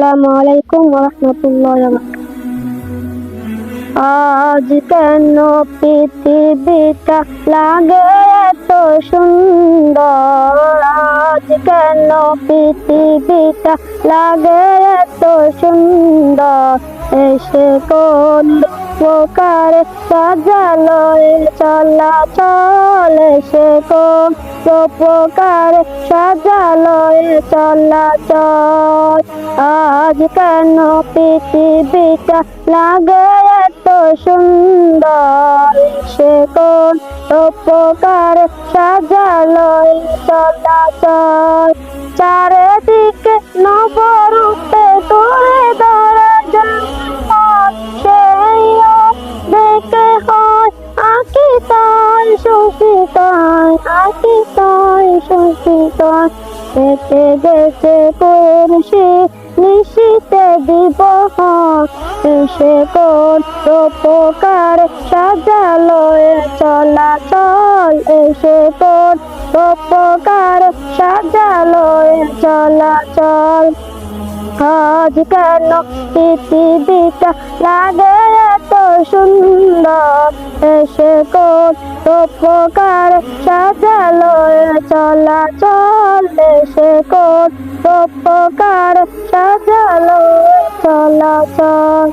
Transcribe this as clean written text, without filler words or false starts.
আসসালামু আলাইকুম ওয়া রাহমাতুল্লাহি ওয়া বারাকাতুহু। আজ কেন পৃথিবীটা লাগে এত সুন্দর? আজ কেন পৃথিবীটা লাগে এত সুন্দর? এসে কোন প্রকারে সাজালো এ চলাচল? এসে কোন প্রকারে সাজালো এ চলাচল? আজ কেন পৃথিবীটা লাগে এত সুন্দর? সে কোন উপকার সাজালো এই চলাচল? চারিদিকে নবরূপে তুলে ধরা সেই দেখে হয় আকিতায় সুখিতায়, আকিতায় সুখিতায়। কেটে গেছে কুরসি নিশীতে দিবস, এসে কোন উপকার সাজালো এ চলাচল? এসে কোন উপকার সাজালো এ চলাচল? আজ কেন পৃথিবীটা লাগে এত সুন্দর? এসে কোন উপকার সাজালো এ চলাচল? এসে কোন উপকার সাজালো এ চলাচল?